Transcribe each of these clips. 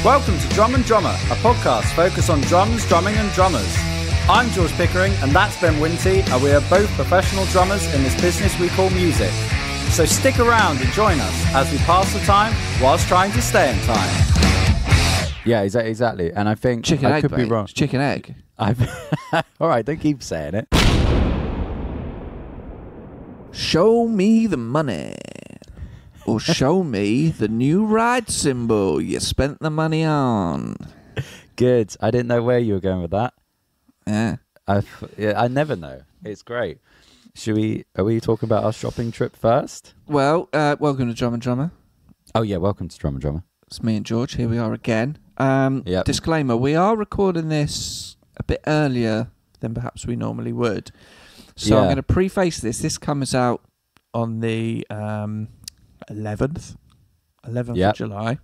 Welcome to Drum and Drummer, a podcast focused on drums, drumming and drummers. I'm George Pickering and that's Ben Winty, and we are both professional drummers in this business we call music. So stick around and join us as we pass the time whilst trying to stay in time. Yeah, exactly. And I think chicken I egg, could be mate. wrong. It's chicken egg. All right, don't keep saying it. Show me the money. Or show me the new ride cymbal you spent the money on. Good. I didn't know where you were going with that. Yeah. I never know. It's great. Are we talking about our shopping trip first? Well, welcome to Drum and Drummer. Oh yeah, welcome to Drum and Drummer. It's me and George. Here we are again. Yep. Disclaimer, we are recording this a bit earlier than perhaps we normally would. So I'm going to preface this. This comes out on the 11th of July.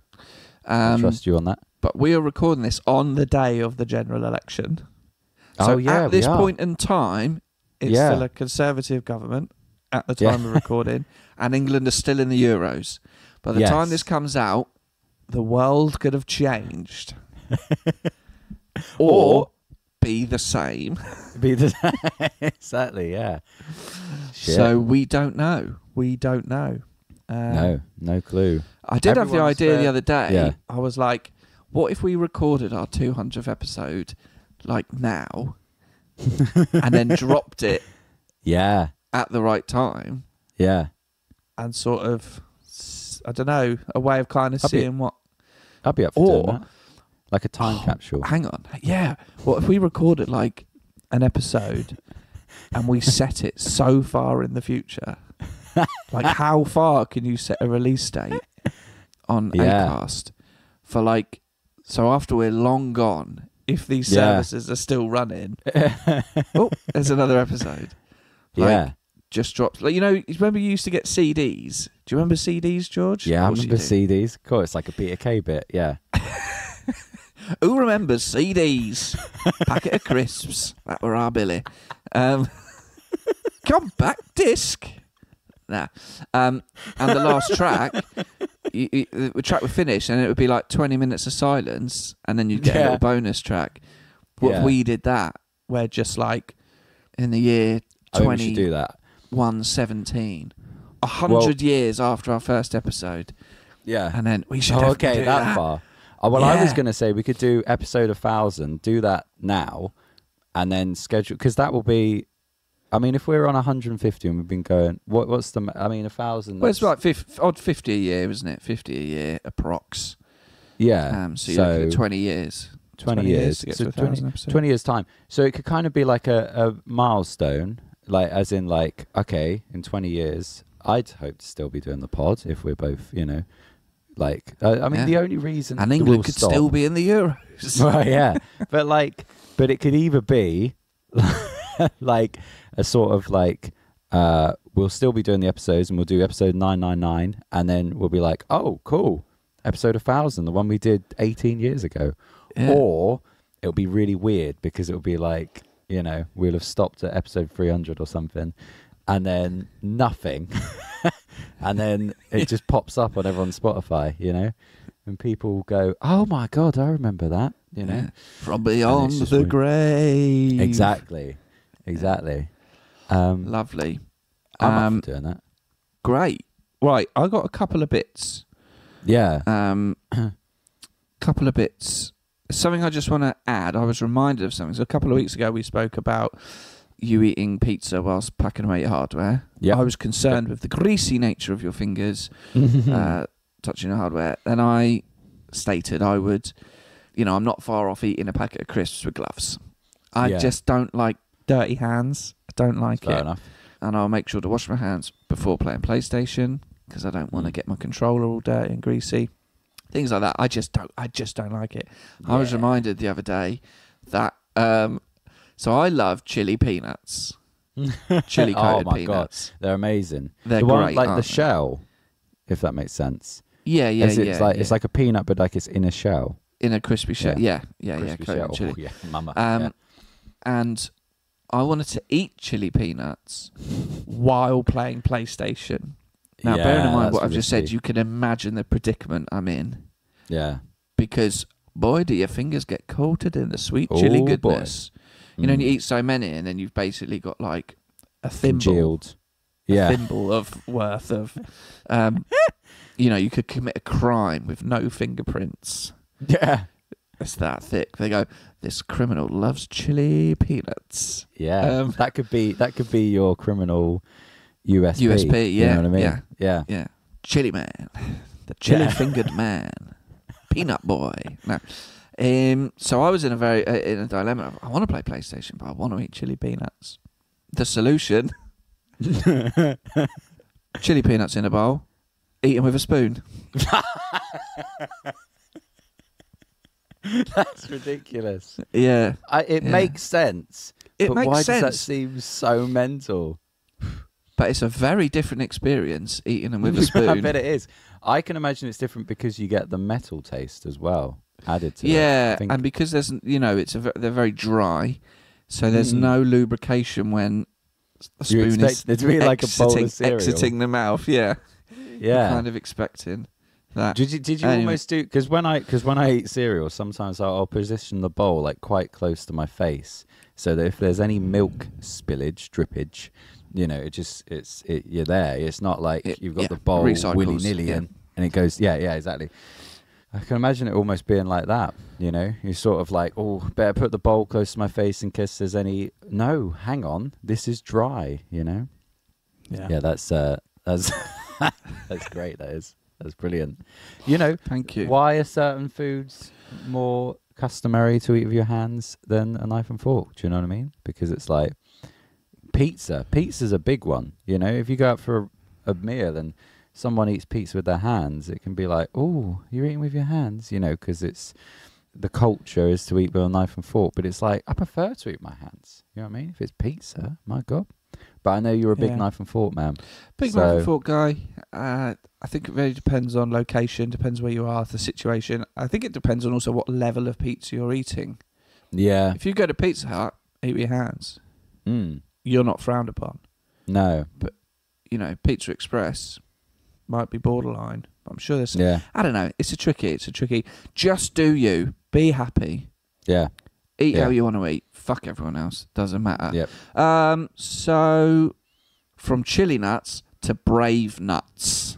I trust you on that. But we are recording this on the day of the general election. So at this point in time, it's still a Conservative government at the time of recording, and England is still in the Euros. By the time this comes out, the world could have changed. or be the same. Exactly, yeah. Shit. So we don't know. No clue. I did have the idea the other day. Yeah. I was like, what if we recorded our 200th episode like now and then dropped it at the right time? Yeah. And sort of, I don't know, a way of kind of seeing what... I'll be up for doing that. Like a time capsule. Hang on. Yeah. What if we recorded like an episode and we set it so far in the future? Like, how far can you set a release date on Acast for like... So after we're long gone, if these services are still running... oh, there's another episode. Just drops. Like, you remember you used to get CDs? Do you remember CDs, George? Yeah, I remember CDs. Cool, it's like a Peter Kay bit, yeah. Who remembers CDs? Packet of crisps. That were our Billy. Compact disc. Nah. And the last track, the track would finish and it would be like 20 minutes of silence and then you'd get a little bonus track. What we did that, where just like in the year 2117, 100 years after our first episode. Yeah. And then we should do that far. Oh, well, I was going to say we could do episode 1000, do that now, and then schedule, because that will be, I mean, if we're on 150 and we've been going, what's the, I mean, 1000. Well, it's like 50 a year, isn't it? 50 a year, approx. Yeah. So you're looking at 20 years. 20 years to get to 1,000 episodes. 20 years time. So it could kind of be like a milestone, like as in like, okay, in 20 years, I'd hope to still be doing the pod if we're both, like, I mean, the only reason... And England could still be in the Euros. Well, yeah. But it could either be like a sort of like, we'll still be doing the episodes and we'll do episode 999 and then we'll be like, oh, cool, episode 1000, the one we did 18 years ago. Yeah. Or it'll be really weird because it'll be like, we'll have stopped at episode 300 or something and then nothing. And then it just pops up on everyone's Spotify, and people go, oh my God, I remember that, Yeah. From beyond the grave. Exactly. Lovely. I'm up for doing that. Great. Right, I got a couple of bits. Yeah. Couple of bits. Something I just want to add. I was reminded of something. So a couple of weeks ago, we spoke about you eating pizza whilst packing away your hardware. Yeah. I was concerned with the greasy nature of your fingers touching the hardware. And I stated I would, I'm not far off eating a packet of crisps with gloves. I just don't like dirty hands. I don't like Fair it. enough. And I'll make sure to wash my hands before playing PlayStation because I don't want to get my controller all dirty and greasy. Things like that. I just don't like it. Yeah. I was reminded the other day that so I love chili peanuts. Chili coated peanuts. God. They're amazing. They're the great, one like the shell, if that makes sense. Yeah. It's like a peanut but like it's in a shell. In a crispy shell. Yeah. Crispy Coated shell. chili. Oh, yeah, mama. And I wanted to eat chili peanuts while playing PlayStation. Now, bearing in mind what I've just said, you can imagine the predicament I'm in. Yeah. because, boy, do your fingers get coated in the sweet chili Oh, boy. goodness. You know, and you eat so many, and then you've basically got like a thimble. Congealed. Yeah. A thimble of worth of... you know, you could commit a crime with no fingerprints. Yeah. It's that thick. They go, this criminal loves chili peanuts. Yeah. That could be your criminal USP. USP, yeah. You know what I mean? Yeah. Chili man. The chili-fingered man. Peanut boy. No. So I was in a dilemma. I want to play PlayStation, but I want to eat chili peanuts. The solution... chili peanuts in a bowl, eat them with a spoon. That's ridiculous. Yeah. It makes sense. It makes why sense. does that seem so mental? But it's a very different experience eating them with a spoon. I bet it is. I can imagine it's different because you get the metal taste as well added to it. Yeah, I think. and because there's, you know, they're very dry, so there's no lubrication when a You spoon expect is it to be like a bowl of cereal. exiting the mouth. Yeah. Yeah. You're kind of expecting that. Did you Anyway. almost do? Because when I eat cereal, sometimes I'll position the bowl like quite close to my face, so that if there's any milk spillage, drippage, you know, you're there. It's not like you've got the bowl recycles, willy nilly and it goes. Yeah, exactly. I can imagine it almost being like that. You know, you're sort of like, oh, better put the bowl close to my face in case there's any. No, hang on, this is dry. You know. Yeah, that's that's great. That's brilliant. You know, Thank you. why are certain foods more customary to eat with your hands than a knife and fork? Do you know what I mean? Because it's like pizza. Pizza's a big one. You know, if you go out for a meal and someone eats pizza with their hands, it can be like, oh, you're eating with your hands, you know, because it's the culture is to eat with a knife and fork. But it's like, I prefer to eat with my hands. You know what I mean? If it's pizza, my God. But I know you're a big knife and fork man. Big knife and fork guy. I think it really depends on location, depends where you are, the situation. I think it depends on also what level of pizza you're eating. Yeah. If you go to Pizza Hut, eat with your hands. Mm. You're not frowned upon. No. But, you know, Pizza Express might be borderline. I'm sure there's some, Yeah. I don't know. It's a tricky. Just do you. Be happy. Yeah. Eat how you want to eat. Fuck everyone else. Doesn't matter. Yep. So, from chili nuts to brave nuts.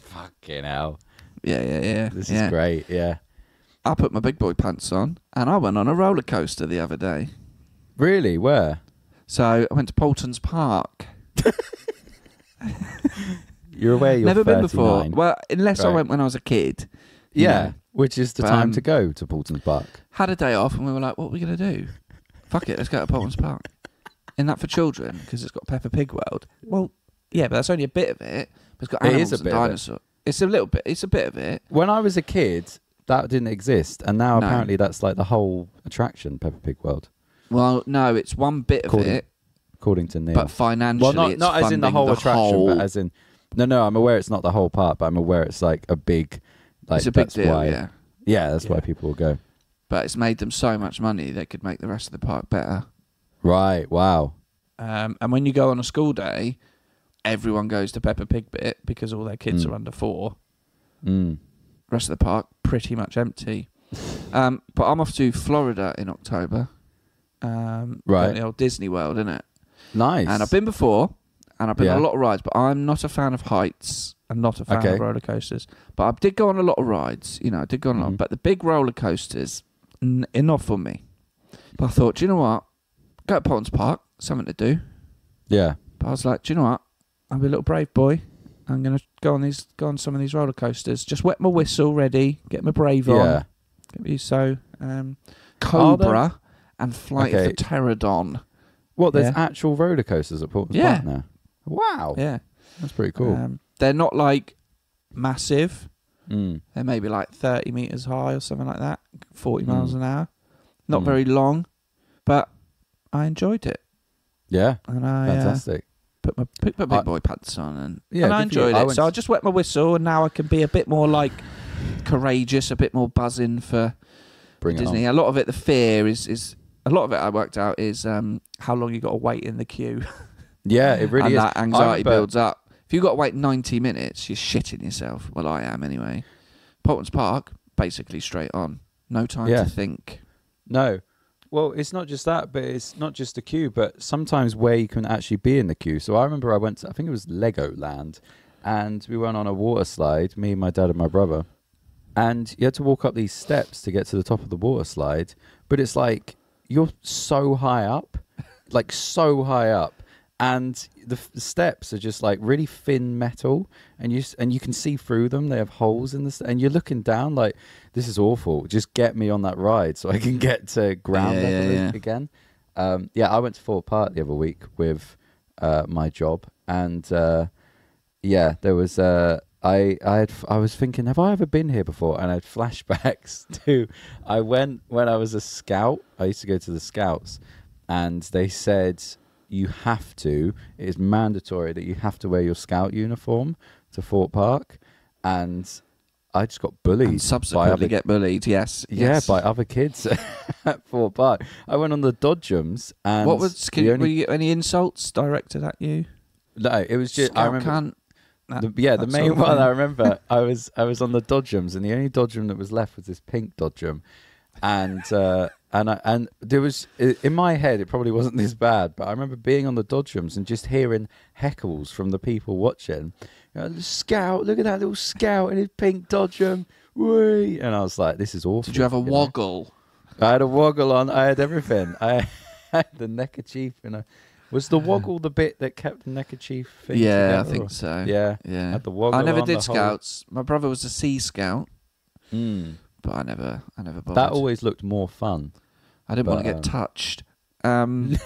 Fucking hell. Yeah. This is great. Yeah. I put my big boy pants on and I went on a roller coaster the other day. Really? Where? So I went to Paultons Park. You're aware you're Never 39. been before. Well, unless I Right. went when I was a kid. you Yeah. know. Which is the time to go to Paultons Park. Had a day off and we were like, what are we going to do? Fuck it, let's go to Paultons Park. Isn't that for children? Because it's got Peppa Pig World. Well, yeah, but that's only a bit of it. But it's got It animals is a and bit of it. dinosaurs. It's a little bit. It's a bit of it. When I was a kid, that didn't exist. And now No. apparently that's like the whole attraction, Peppa Pig World. Well, no, it's one bit of it, According to Neil. but financially, well, it's not as in the funding whole attraction, whole- but as in... No, I'm aware it's not the whole part, but I'm aware it's like a big... Like, it's a big that's deal, why, yeah. Yeah, that's why people will go. But it's made them so much money they could make the rest of the park better. Right, wow. And when you go on a school day, everyone goes to Peppa Pig bit because all their kids are under 4. Mm. Rest of the park pretty much empty. But I'm off to Florida in October. Right. The old Disney World, innit? Nice. And I've been before, and I've been on Yeah. a lot of rides, but I'm not a fan of heights and not a fan Okay. of roller coasters. But I did go on a lot of rides. You know, I did go on a lot. But the big roller coasters, enough for me. But I thought, do you know what? Go to Paultons Park, something to do. Yeah. But I was like, do you know what? I'm a little brave boy. I'm gonna go on some of these roller coasters. Just wet my whistle ready, get my brave on. Yeah. Get me Cobra and Flight of Okay. the Pterodon. What, there's Yeah. actual roller coasters at Paultons Yeah. Park now? Wow. Yeah. That's pretty cool. They're not like massive. Mm. They're maybe like 30 meters high or something like that, 40 miles an hour. Not Mm. very long, but I enjoyed it. Yeah. And I Fantastic. put my big boy pants on and I good for you. enjoyed I it. went So I to- just wet my whistle and now I can be a bit more like courageous, a bit more buzzing for Bring it Disney. on. A lot of it, the fear is a lot of it I worked out is how long you got to wait in the queue. Yeah, it really and is. that anxiety remember- builds up. If you've got to wait 90 minutes, you're shitting yourself. Well, I am anyway. Paultons Park, basically straight on. No time Yeah. to think. No. Well, it's not just that, but it's not just the queue, but sometimes where you can actually be in the queue. So I remember I went to, I think it was Legoland, and we went on a water slide, me, my dad, and my brother. And you had to walk up these steps to get to the top of the water slide. But it's like, you're so high up, like so high up. And the steps are just like really thin metal, and you can see through them. They have holes in and you're looking down like, this is awful. Just get me on that ride so I can get to ground level again. I went to Fort Park the other week with my job, and there was I was thinking, have I ever been here before? And I had flashbacks to I went when I was a scout. I used to go to the Scouts, and they said, it is mandatory that you have to wear your scout uniform to Fort Park. And I just got bullied. And subsequently get bullied, yes. Yeah, by other kids at Fort Park. I went on the dodgems, and were you any insults directed at you? No, it was just, Scout I remember the main one I remember, I was on the dodgems, and the only dodgem that was left was this pink dodgem. And there was, in my head, it probably wasn't this bad, but I remember being on the dodgems and just hearing heckles from the people watching. Scout, look at that little scout in his pink dodgem. Whee! And I was like, this is awful. Did you have a woggle? I had a woggle on. I had everything. I had the neckerchief. Was the woggle the bit that kept the neckerchief thing together? I think so. Yeah. Yeah. Had the woggle I never on, did the Scouts. My brother was a Sea Scout. But I never bothered. That always looked more fun. I didn't want to get touched. Anyway,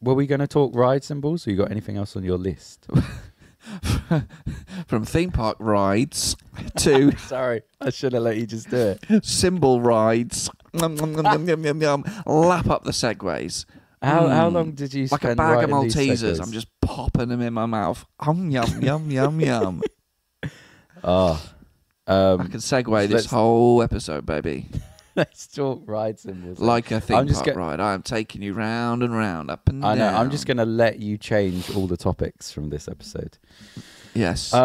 were we going to talk ride symbols, or you got anything else on your list? From theme park rides to Sorry, I should have let you just do it. cymbal rides. Lap up the segways. How long did you spend like a bag of riding these Maltesers? segways? I'm just popping them in my mouth. Yum yum yum yum. Oh, I can segue this whole episode, baby. Let's talk ride symbols. Like a theme park ride. I am taking you round and round, up and down. I know. I'm just going to let you change all the topics from this episode. Yes.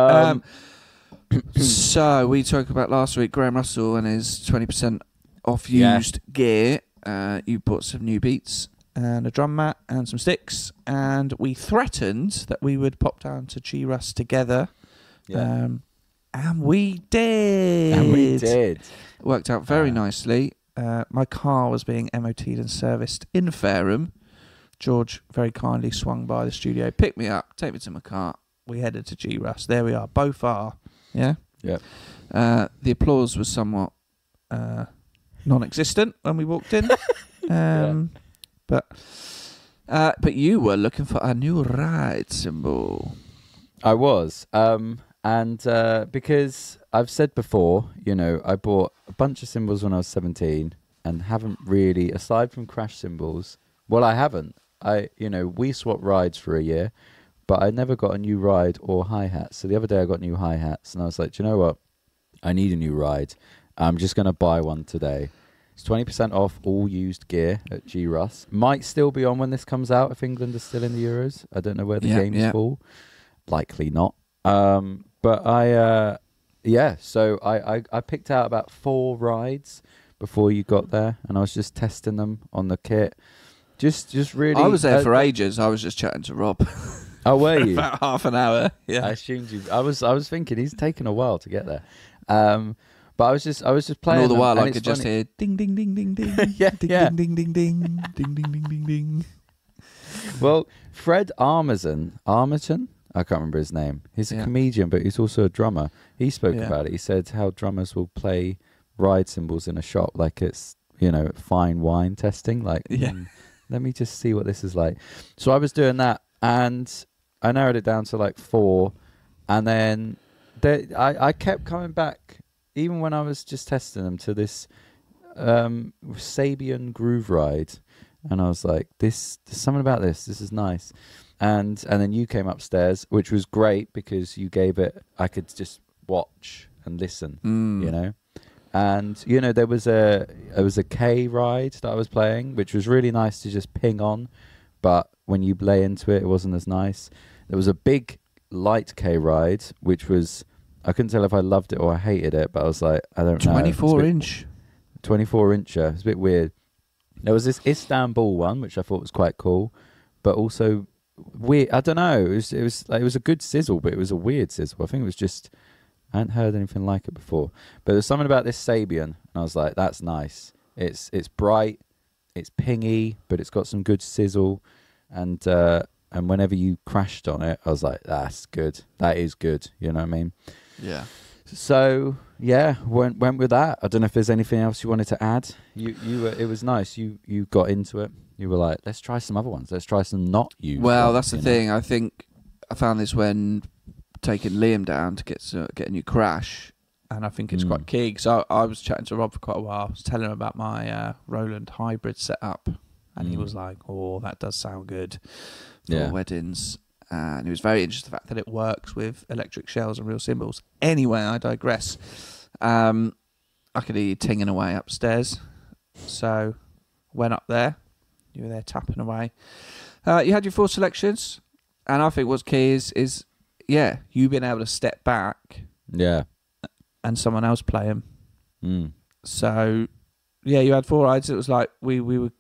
So we talked about last week Graham Russell and his 20% off used gear. You bought some new beats and a drum mat and some sticks, and we threatened that we would pop down to G-Rust together. Yeah. And we did. It worked out very nicely. My car was being MOT'd and serviced in Fareham. George very kindly swung by the studio, picked me up, take me to my car. We headed to G-Rust. There we are. Both are. Yeah? Yeah. The applause was somewhat non-existent when we walked in. But you were looking for a new ride symbol. I was. And because I've said before, I bought a bunch of cymbals when I was 17 and haven't really, aside from crash cymbals, I haven't. We swapped rides for a year, but I never got a new ride or hi-hats. So the other day I got new hi-hats, and I was like, do you know what? I need a new ride. I'm just going to buy one today. It's 20% off all used gear at G-Rust. Might still be on when this comes out if England is still in the Euros. I don't know where the games fall. Likely not. But so I picked out about 4 rides before you got there, and I was just testing them on the kit. Just really. I was there for ages. I was just chatting to Rob. Oh, were you? About half an hour. Yeah. I assumed you. I was thinking he's taken a while to get there. But I was just playing. And all the while, I could just hear ding ding ding ding ding. Yeah, ding, yeah. ding ding ding ding ding ding ding ding ding. Well, Fred Armisen, I can't remember his name. He's a comedian, but he's also a drummer. He spoke about it. He said how drummers will play ride cymbals in a shop like it's, fine wine testing. Like, let me just see what this is like. So I was doing that, and I narrowed it down to like 4. And then I kept coming back, even when I was just testing them, to this Sabian groove ride. And I was like, there's something about this. This is nice. And then you came upstairs, which was great because you gave it, I could just watch and listen, And, there was a K ride that I was playing, which was really nice to just ping on. But when you lay into it, it wasn't as nice. There was a big light K ride, which was, I couldn't tell if I loved it or I hated it, but I was like, I don't know. 24-inch. 24-incher. It's a bit weird. There was this Istanbul one, which I thought was quite cool, but also weird. I don't know. It was a good sizzle, but it was a weird sizzle. I think it was just, I hadn't heard anything like it before. But there's something about this Sabian, and I was like, that's nice. It's bright, it's pingy, but it's got some good sizzle, and whenever you crashed on it, I was like, that's good. That is good. You know what I mean? Yeah. So yeah, went with that. I don't know if there's anything else you wanted to add. It was nice. You got into it. You were like, let's try some other ones. Let's try some not used. Well, ones, that's the thing. I think I found this when taking Liam down to get a new crash, and I think it's quite key. So I was chatting to Rob for quite a while. I was telling him about my Roland hybrid setup, and he was like, "Oh, that does sound good for weddings." And he was very interested in the fact that it works with electric shells and real cymbals. Anyway, I digress. I could hear you tinging away upstairs. So went up there. You were there tapping away. You had your 4 selections. And I think what's key is you being able to step back. Yeah. And someone else play them. Mm. So, you had 4 rides. It was like we were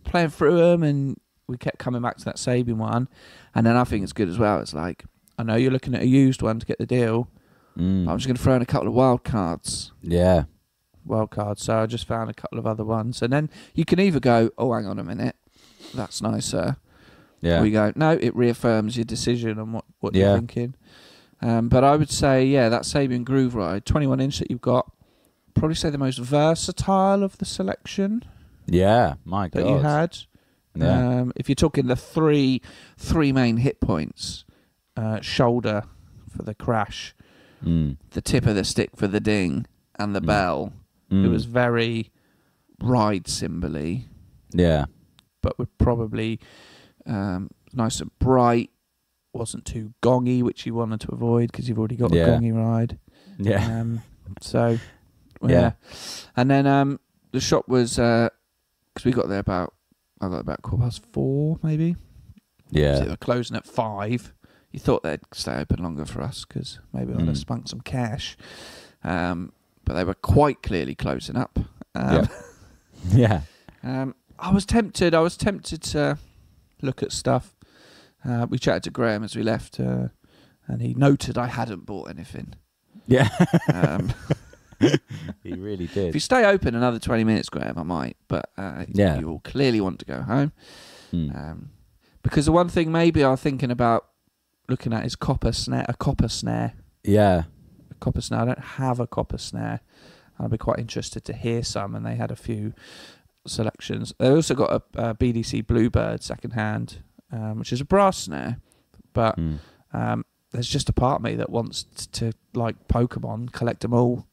playing through them and we kept coming back to that Sabian one. And then I think it's good as well. It's like, I know you're looking at a used one to get the deal. But I'm just going to throw in a couple of wild cards. Yeah. Wild cards. So I just found a couple of other ones. And then you can either go, oh, hang on a minute. That's nicer. Yeah. Or you go, no, it reaffirms your decision on what you're thinking. But I would say, that Sabian Groove Ride, 21-inch that you've got, probably say the most versatile of the selection. Yeah, my God. That you had. Yeah. If you're talking the three main hit points, shoulder for the crash, the tip of the stick for the ding, and the bell, it was very ride cymbally. Yeah. But would probably nice and bright, wasn't too gongy, which you wanted to avoid because you've already got a gongy ride. Yeah. So, yeah. And then the shop was, because we got there I got about 4:15 maybe. Yeah. So they were closing at 5. You thought they'd stay open longer for us because maybe I'd have spunked some cash. But they were quite clearly closing up. Yeah. I was tempted to look at stuff. We chatted to Graham as we left, and he noted I hadn't bought anything. Yeah. He really did. If you stay open another 20 minutes, Graham, I might. But you will clearly want to go home. Because the one thing maybe I'm thinking about looking at is a copper snare. Yeah. A copper snare. I don't have a copper snare. I'd be quite interested to hear some, and they had a few selections. They also got a BDC Bluebird secondhand, which is a brass snare. But there's just a part of me that wants to, like Pokemon, collect them all.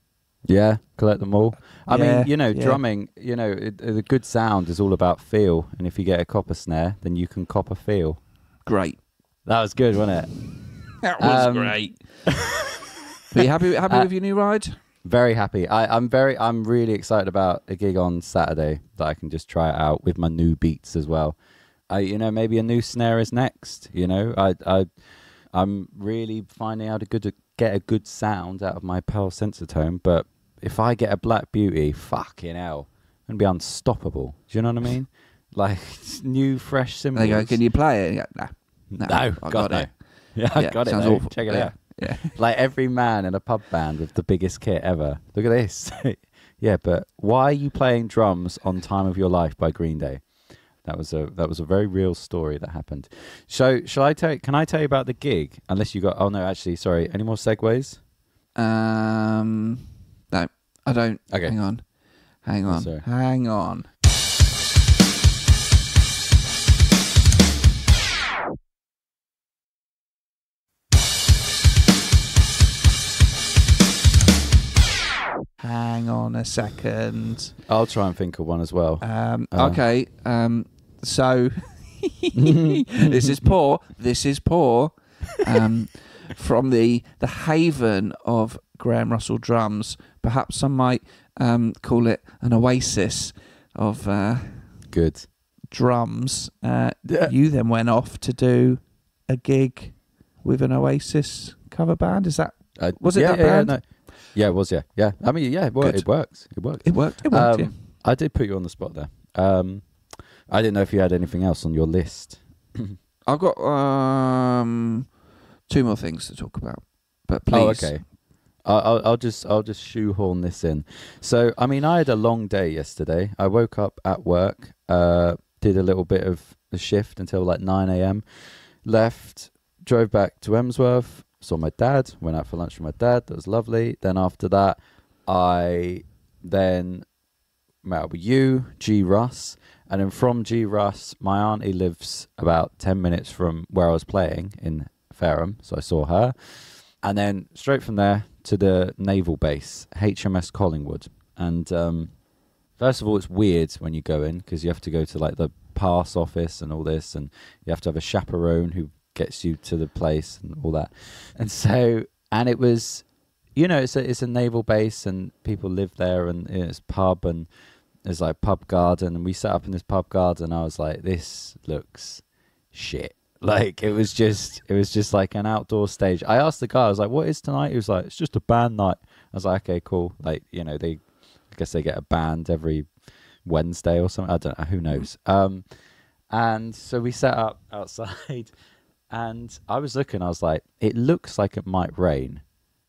Yeah, collect them all. I mean, drumming, the good sound is all about feel. And if you get a copper snare, then you can cop a feel. Great. That was good, wasn't it? That was great. Are you happy with your new ride? Very happy. I'm really excited about a gig on Saturday that I can just try it out with my new beats as well. Maybe a new snare is next. I'm really finding out to get a good sound out of my Pearl Sensitone, but if I get a Black Beauty, fucking hell, I'm gonna be unstoppable. Do you know what I mean? Like new, fresh cymbals. They go, can you play it? Go, no, I got it. Yeah, I got it. Sounds awful. Check it out. Yeah. Like every man in a pub band with the biggest kit ever. Look at this. Yeah, but why are you playing drums on Time of Your Life by Green Day? That was a very real story that happened. So can I tell you about the gig? Unless you got, oh no, actually, sorry. Any more segues? No, I don't. Okay. Hang on. Sorry. Hang on. Hang on a second. I'll try and think of one as well. Okay. So this is poor. From the haven of Graham Russell drums. Perhaps some might call it an oasis of good drums. You then went off to do a gig with an Oasis cover band. Is that was it yeah, that yeah, band? no. Yeah, it was. Yeah. I mean, yeah, Good. it works. It works. It worked. Yeah. I did put you on the spot there. I didn't know if you had anything else on your list. I've got 2 more things to talk about, but please. Oh, okay. I'll just shoehorn this in. So, I mean, I had a long day yesterday. I woke up at work, did a little bit of the shift until like 9 a.m. Left, drove back to Emsworth, saw my dad, went out for lunch with my dad. That was lovely. Then after that, I then met up with you, G. Russ. And then from G. Russ, my auntie lives about 10 minutes from where I was playing in Fareham. So I saw her. And then straight from there to the naval base, HMS Collingwood. And first of all, it's weird when you go in because you have to go to like the pass office and all this. And you have to have a chaperone who gets you to the place and all that. And so, and it was, you know, it's a naval base and people live there and it's pub and there's like pub garden. And we sat up in this pub garden. I was like, this looks shit. Like it was just like an outdoor stage. I asked the guy, I was like, what is tonight? He was like, it's just a band night. I was like, okay, cool. Like, you know, I guess they get a band every Wednesday or something. I don't know, who knows. And so we sat up outside and I was looking, I was like, it looks like it might rain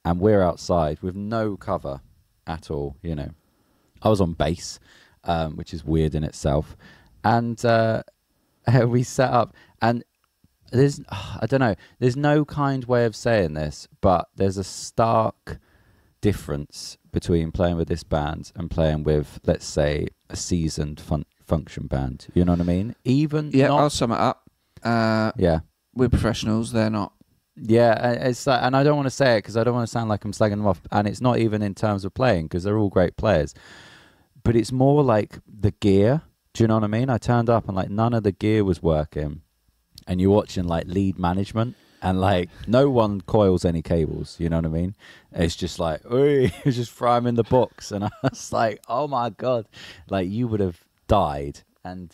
and we're outside with no cover at all, you know. I was on bass, which is weird in itself. And we sat up and I don't know, there's no kind way of saying this, but there's a stark difference between playing with this band and playing with, let's say, a seasoned function band. You know what I mean? I'll sum it up. Yeah. We're professionals, they're not. Yeah, it's like, and I don't want to say it because I don't want to sound like I'm slagging them off, and it's not even in terms of playing because they're all great players, but it's more like the gear. Do you know what I mean? I turned up and like none of the gear was working. And you're watching like lead management and like no one coils any cables, you know what I mean? It's just like, just throw them in the box. And I was like, oh my God, like you would have died. And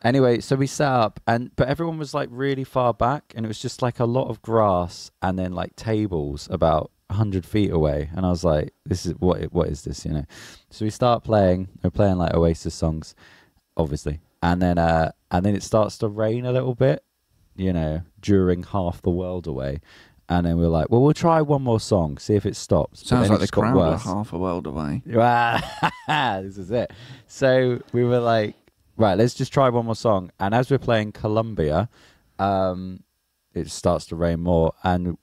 anyway, so we sat up but everyone was like really far back and it was just like a lot of grass and then like tables about 100 feet away. And I was like, this is what is this, you know? So we start playing, we're playing like Oasis songs, obviously. And then it starts to rain a little bit, you know, during Half the World Away. And then we're like, well, we'll try one more song, see if it stops. Sounds like the crowd are half a world away. This is it. So we were like, right, let's just try one more song. And as we're playing Columbia, it starts to rain more. And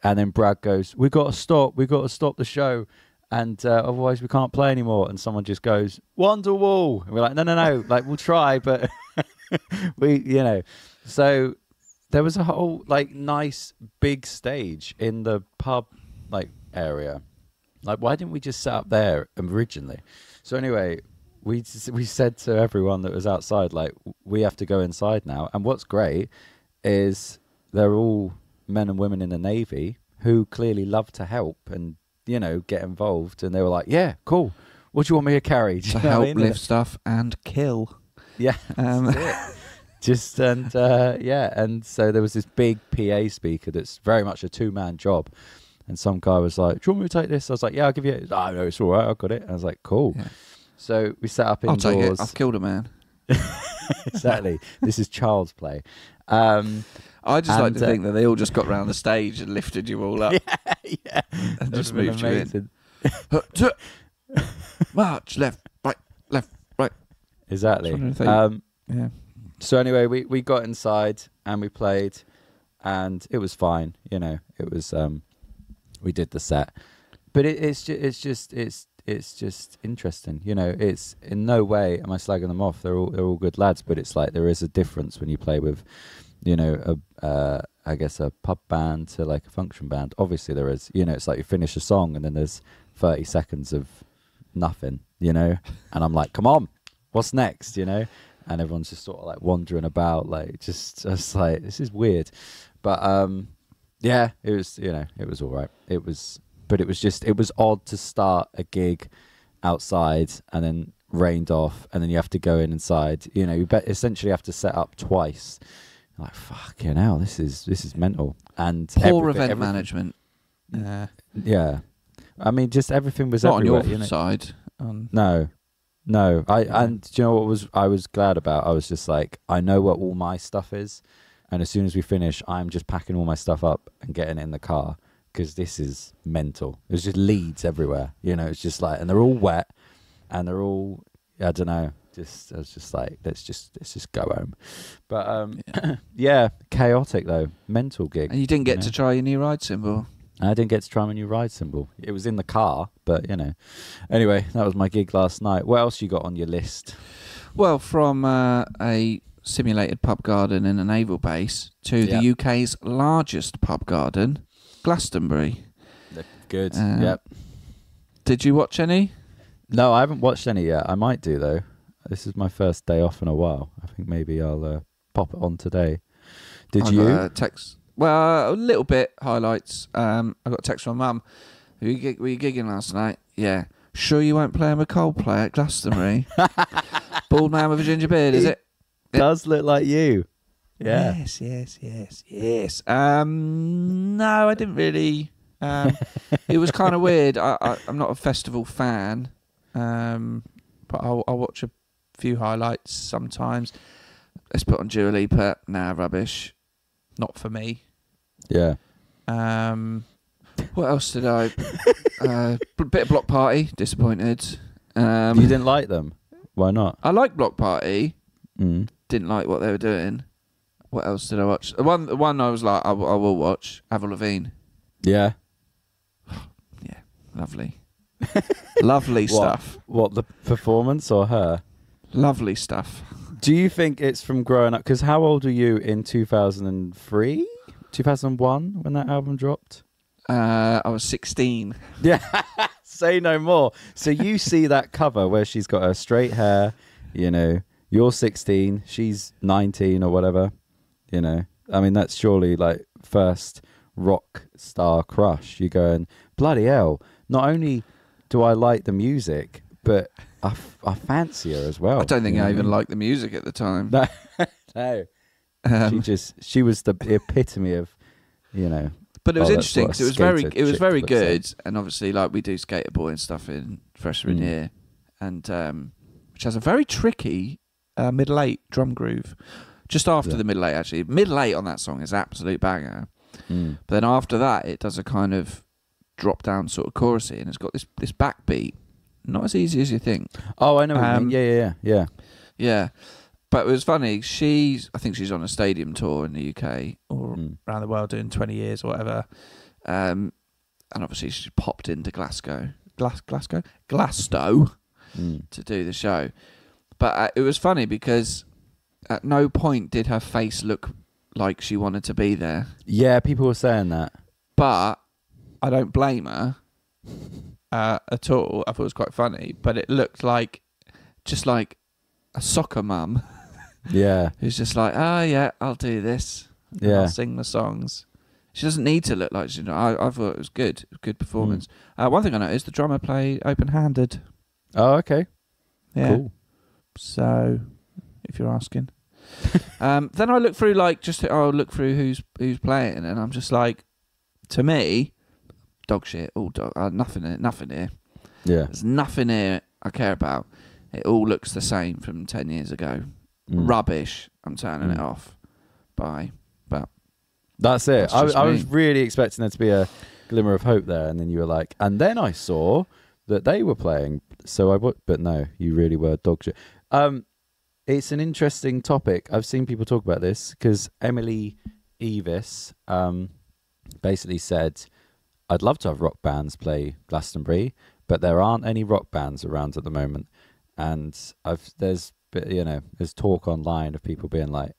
then Brad goes, we got to stop the show. And otherwise we can't play anymore. And someone just goes, Wonderwall. And we're like, no. Like, we'll try, but we, you know. So there was a whole, like, nice big stage in the pub, like, area. Like, why didn't we just set up there originally? So anyway, we said to everyone that was outside, like, we have to go inside now. And what's great is they're all men and women in the Navy who clearly love to help and, you know, get involved. And they were like, yeah, cool. What do you want me to carry? To help lift stuff and kill. Yeah. Just, and and so there was this big PA speaker that's very much a two-man job. And some guy was like, do you want me to take this? I was like, yeah, I'll give you it. Oh, no, it's all right. I've got it. And I was like, cool. Yeah. So we sat up indoors. I'll take it. I've killed a man. Exactly. This is child's play. I just like to think that they all just got round the stage and lifted you all up. Yeah. And just moved you in. March, left, right. Exactly. Yeah. So anyway, we got inside and we played and it was fine. You know, it was, we did the set. But it's just interesting. You know, it's in no way am I slagging them off. They're all good lads, but it's like there is a difference when you play with, you know, I guess a pub band to like a function band. Obviously there is, you know, it's like you finish a song and then there's 30 seconds of nothing, you know, and I'm like, come on, what's next, you know? And everyone's just sort of like wandering about, like just like, this is weird. But yeah, it was, you know, it was all right. It was odd to start a gig outside and then rained off and then you have to go inside. You know, you essentially have to set up twice Like, fucking hell, this is mental. And Poor everything- event management. Yeah. I mean, just everything was Not everywhere. on your you know? side. No. And do you know what I was glad about? I was just like, I know what all my stuff is, and as soon as we finish, I'm just packing all my stuff up and getting it in the car, because this is mental. There's just leads everywhere, you know. It's just like, and they're all wet, and they're all, I don't know. I was just like, let's just go home. But yeah, chaotic though, mental gig. And you didn't get to try your new ride cymbal. I didn't get to try my new ride cymbal. It was in the car, but you know. Anyway, that was my gig last night. What else you got on your list? Well, from a simulated pub garden in a naval base to the UK's largest pub garden, Glastonbury. Good. Yep. Did you watch any? No, I haven't watched any yet. I might do though. This is my first day off in a while. I think maybe I'll pop it on today. Did you? Got a text. Well, a little bit highlights. I got a text from Mum. Were you gigging last night? Yeah. Sure you won't play him a Coldplay at Glastonbury? Bald man with a ginger beard, is it? Does look like you. Yeah. Yes. No, I didn't really. It was kind of weird. I'm not a festival fan, but I'll watch a few highlights sometimes. Let's put on Dua Lipa. Nah, rubbish. Not for me. Yeah. What else did I? Bit of Block Party. Disappointed. You didn't like them? Why not? I like Block Party. Mm. Didn't like what they were doing. What else did I watch? The one I was like, I will watch. Avril Lavigne. Yeah. Yeah, lovely. Lovely stuff. What, the performance or her? Lovely stuff. Do you think it's from growing up? Because how old were you in 2003? 2001 when that album dropped? I was 16. Yeah, say no more. So you see that cover where she's got her straight hair, you know, you're 16, she's 19 or whatever, you know. I mean, that's surely like first rock star crush. You're going, bloody hell, not only do I like the music, but I fancy her as well. I don't think I even liked the music at the time. No, no. She was the epitome of, you know. But it was interesting because because it was very good, and obviously, like, we do Skater Boy and stuff in freshman year, and which has a very tricky middle eight drum groove. Just after the middle eight, actually, middle eight on that song is absolute banger. But then after that, it does a kind of drop down sort of chorusy, and it's got this backbeat. Not as easy as you think. Oh, I know what you mean. Yeah. But it was funny. I think she's on a stadium tour in the UK or around the world doing 20 years or whatever. And obviously she popped into Glasgow to do the show. But it was funny because at no point did her face look like she wanted to be there. Yeah, people were saying that. But I don't blame her at all. I thought it was quite funny. But it looked like just like a soccer mum. Yeah. Who's just like, oh, yeah, I'll do this. Yeah. I'll sing the songs. She doesn't need to look like she. I thought it was good. Good performance. One thing I noticed, the drummer played open-handed. Oh, okay. Yeah. Cool. So, if you're asking. Then I look through, I'll look through who's playing, and I'm just like, to me, dog shit, all dog, nothing here. Yeah. There's nothing here I care about. It all looks the same from 10 years ago. Rubbish. I'm turning it off. Bye. But that's it. I just was me. really expecting there to be a glimmer of hope there, and then you were like, and then I saw that they were playing. So I would, but no, you really were dog shit. It's an interesting topic. I've seen people talk about this because Emily Evis basically said, I'd love to have rock bands play Glastonbury, but there aren't any rock bands around at the moment. And there's talk online of people being like,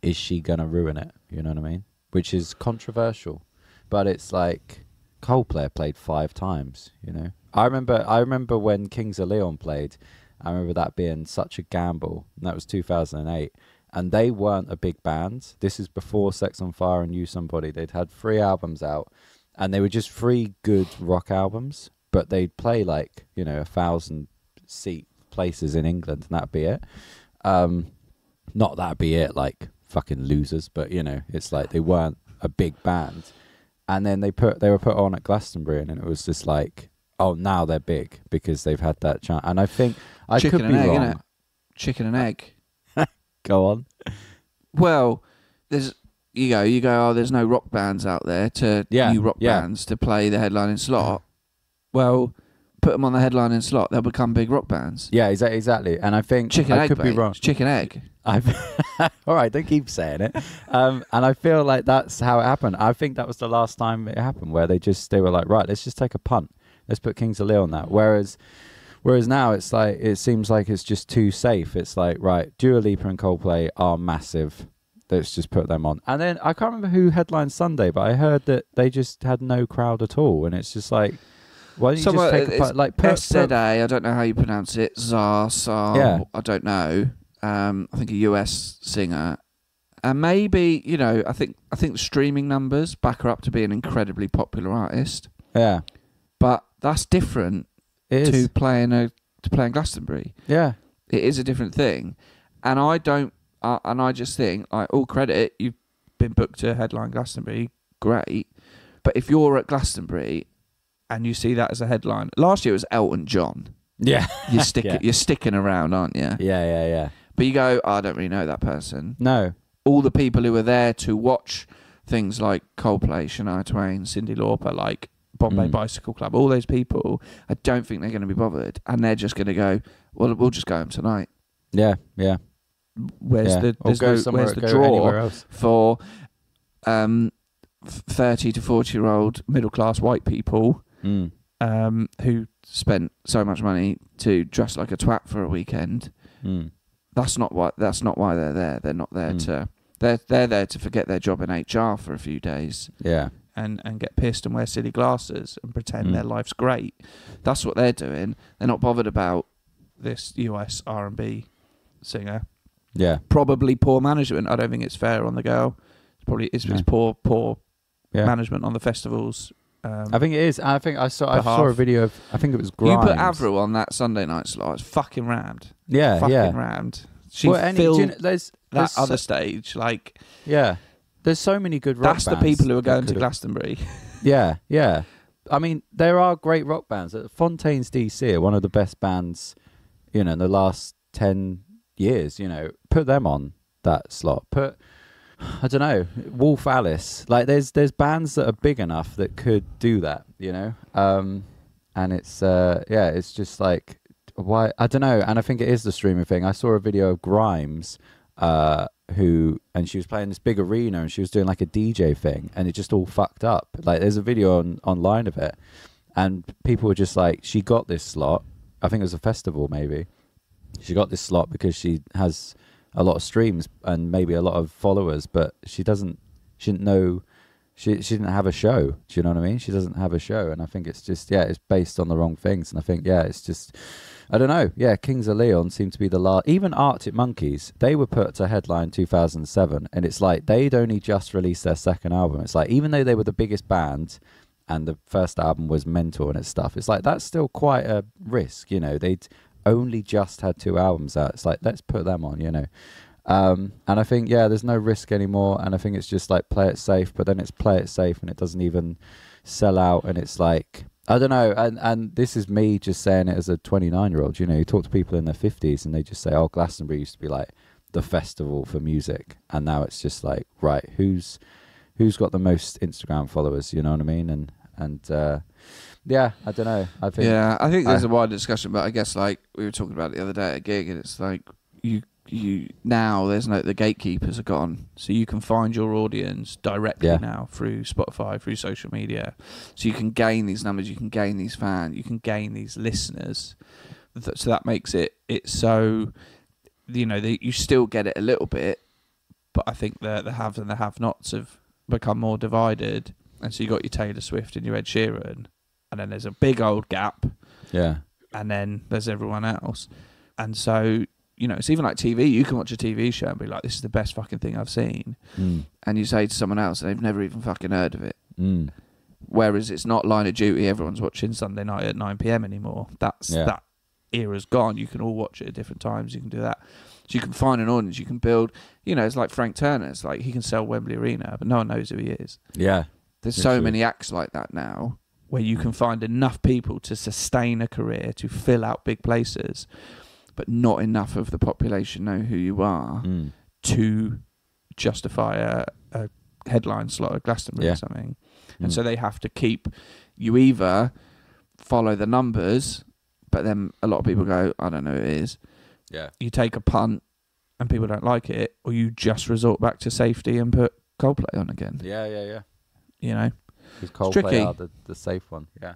is she gonna ruin it? You know what I mean? Which is controversial, but it's like Coldplay played 5 times. You know, I remember when Kings of Leon played. I remember that being such a gamble, and that was 2008. And they weren't a big band. This is before Sex on Fire and You Somebody. They'd had 3 albums out, and they were just 3 good rock albums. But they'd play 1,000-seat places in England, and that'd be it. Not that'd be it, like fucking losers, but it's like they weren't a big band. And then they were put on at Glastonbury, and it was just like, oh, now they're big because they've had that chance. And I think I Chicken could be and egg, wrong. innit? Chicken and egg. Go on. Well, you go. Oh, there's no rock bands out there new rock bands to play the headlining slot. Well, put them on the headlining slot, they'll become big rock bands. Yeah, exactly. And I think I could be wrong. It's chicken egg. All right, don't keep saying it. And I feel like that's how it happened. I think that was the last time it happened, where they were like, right, let's just take a punt. Let's put Kings of Leon on that. Whereas now it's like, it seems like it's just too safe. It's like, right, Dua Lipa and Coldplay are massive. Let's just put them on. And then I can't remember who headlined Sunday, but I heard that they just had no crowd at all. And it's just like, why don't you just take a punt? Like SZA, I don't know how you pronounce it. Zar, yeah. I don't know. I think a US singer. And maybe, I think the streaming numbers back her up to be an incredibly popular artist. Yeah. But that's different to playing Glastonbury. Yeah. It is a different thing. And I just think, all credit, you've been booked to headline Glastonbury, great. But if you're at Glastonbury and you see that as a headline, last year it was Elton John. Yeah. You're sticking around, aren't you? Yeah. But you go, I don't really know that person. No. All the people who were there to watch things like Coldplay, Shania Twain, Cyndi Lauper, like Bombay Bicycle Club, all those people, I don't think they're going to be bothered. And they're just going to go, well, we'll just go home tonight. Yeah. Where's the draw for 30 to 40-year-old middle-class white people who spent so much money to dress like a twat for a weekend? That's not why they're there. They're not there to. They're there to forget their job in HR for a few days. Yeah. And get pissed and wear silly glasses and pretend their life's great. That's what they're doing. They're not bothered about this US R&B singer. Yeah. Probably poor management. I don't think it's fair on the girl. It's poor management on the festivals. I think it is. I think I saw a video of, I think it was Grimes. You put Avril on that Sunday night slot. It's fucking rammed. Yeah, fucking rammed. She filled there's that other stage. Like, yeah, there's so many good rock bands. That's the people who are going to Glastonbury. Yeah. I mean, there are great rock bands. Fontaines DC are one of the best bands, in the last 10 years. Put them on that slot. I don't know, Wolf Alice. Like, there's bands that are big enough that could do that, and it's just like, why? I don't know. And I think it is the streaming thing. I saw a video of Grimes, and she was playing this big arena, and she was doing like a DJ thing, and it just all fucked up. Like, there's a video online of it, and people were just like, she got this slot. I think it was a festival, maybe. She got this slot because she has a lot of streams and maybe a lot of followers, but she didn't have a show. Do you know what I mean? She doesn't have a show. And I think it's just, it's based on the wrong things. And I think, it's just, I don't know. Yeah, Kings of Leon seem to be the last. Even Arctic Monkeys, they were put to headline 2007. And it's like, they'd only just released their second album. It's like, even though they were the biggest band and the first album was mental and its stuff, it's like, that's still quite a risk. They'd only just had 2 albums out. It's like, let's put them on, and I think, there's no risk anymore, and I think it's just like, play it safe, but then it's play it safe and it doesn't even sell out, and it's like, I don't know, and this is me just saying it as a 29-year-old. You talk to people in their 50s and they just say, oh, Glastonbury used to be like the festival for music, and now it's just like, right, who's got the most Instagram followers, you know what I mean? And I don't know. I think there's a wider discussion, but I guess, like we were talking about the other day at a gig, and it's like, you now there's the gatekeepers are gone, so you can find your audience directly now through Spotify, through social media, so you can gain these numbers, you can gain these fans, you can gain these listeners. So that makes it so, you still get it a little bit, but I think the haves and the have-nots have become more divided, and so you got your Taylor Swift and your Ed Sheeran, and then there's a big old gap, and then there's everyone else, and so, it's even like TV. You can watch a TV show and be like, this is the best fucking thing I've seen. And you say to someone else, and they've never even fucking heard of it. Whereas it's not Line of Duty, everyone's watching Sunday night at 9 p.m. anymore. That era's gone. You can all watch it at different times. You can do that. So you can find an audience, you can build, you know, it's like Frank Turner. It's like he can sell Wembley Arena, but no one knows who he is. Yeah. There's so many acts like that now where you can find enough people to sustain a career, to fill out big places, but not enough of the population know who you are to justify a headline slot at Glastonbury or something. And so they have to keep, you either follow the numbers, but then a lot of people go, I don't know who it is. Yeah. You take a punt and people don't like it, or you just resort back to safety and put Coldplay on again. Yeah. You know? Because Coldplay are the safe one. Yeah.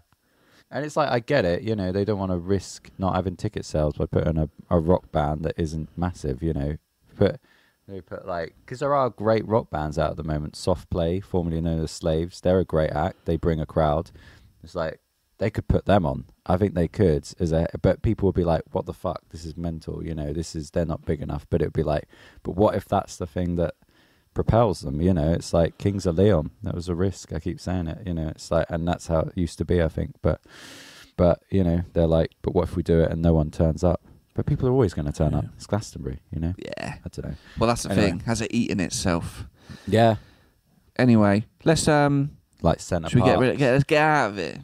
And it's like, I get it, you know, they don't want to risk not having ticket sales by putting a rock band that isn't massive, you know. They put like, because there are great rock bands out at the moment. Soft Play, formerly known as Slaves, they're a great act. They bring a crowd. It's like, they could put them on. I think they could, but people would be like, what the fuck? This is mental, you know, they're not big enough. But it'd be like, but what if that's the thing that propels them, you know? It's like Kings of Leon. That was a risk. I keep saying it, you know. It's like, and that's how it used to be, I think. But you know, they're like, but what if we do it and no one turns up? But people are always going to turn up. It's Glastonbury, you know. Yeah, I don't know. Well, that's the thing. Has it eaten itself? Yeah. Anyway, let's like Centre Park. Let's get out of it.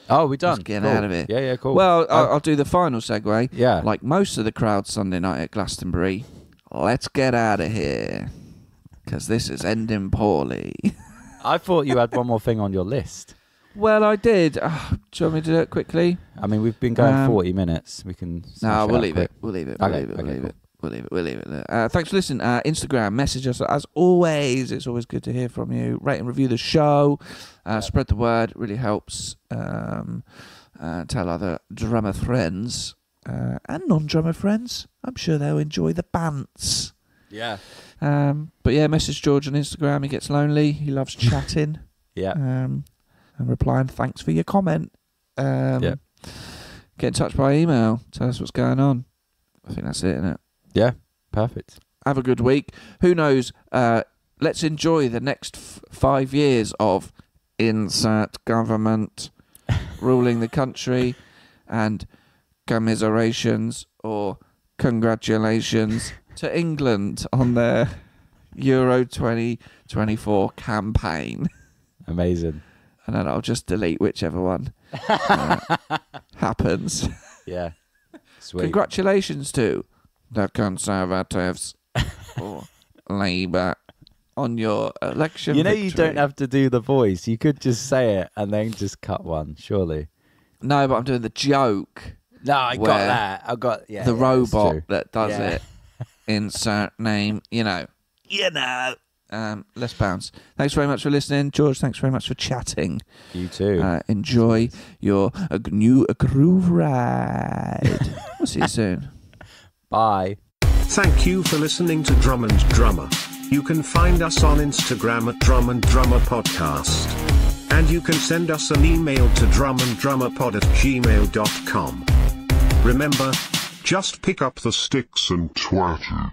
Oh, we're done. Let's get out of it. Yeah, cool. Well, I'll do the final segue. Yeah. Like most of the crowd Sunday night at Glastonbury, let's get out of here. Because this is ending poorly. I thought you had one more thing on your list. Well, I did. Do you want me to do it quickly? I mean, we've been going 40 minutes. We can... No, we'll leave it. We'll leave it. Okay, We'll leave it. Thanks for listening. Instagram, message us as always. It's always good to hear from you. Rate and review the show. Spread the word. It really helps. Tell other drummer friends and non-drummer friends. I'm sure they'll enjoy the bants. Yeah. But yeah, message George on Instagram. He gets lonely. He loves chatting. Yeah. And replying, thanks for your comment. Get in touch by email. Tell us what's going on. I think that's it, isn't it? Yeah, perfect. Have a good week. Who knows? Let's enjoy the next 5 years of insert government ruling the country, and commiserations or congratulations to England on their Euro 2024 campaign. Amazing. And then I'll just delete whichever one happens. Yeah. Sweet. Congratulations to the Conservatives or Labour on your election victory. You don't have to do the voice. You could just say it and then just cut one, surely. No, but I'm doing the joke. No, I got that. I got the robot that does it. Insert name, you know. Let's bounce. Thanks very much for listening. George, thanks very much for chatting. You too. Enjoy your new groove ride. We'll see you soon. Bye. Thank you for listening to Drum and Drummer. You can find us on Instagram at Drum and Drummer Podcast. And you can send us an email to drumanddrummerpod@gmail.com. Remember, just pick up the sticks and twat it.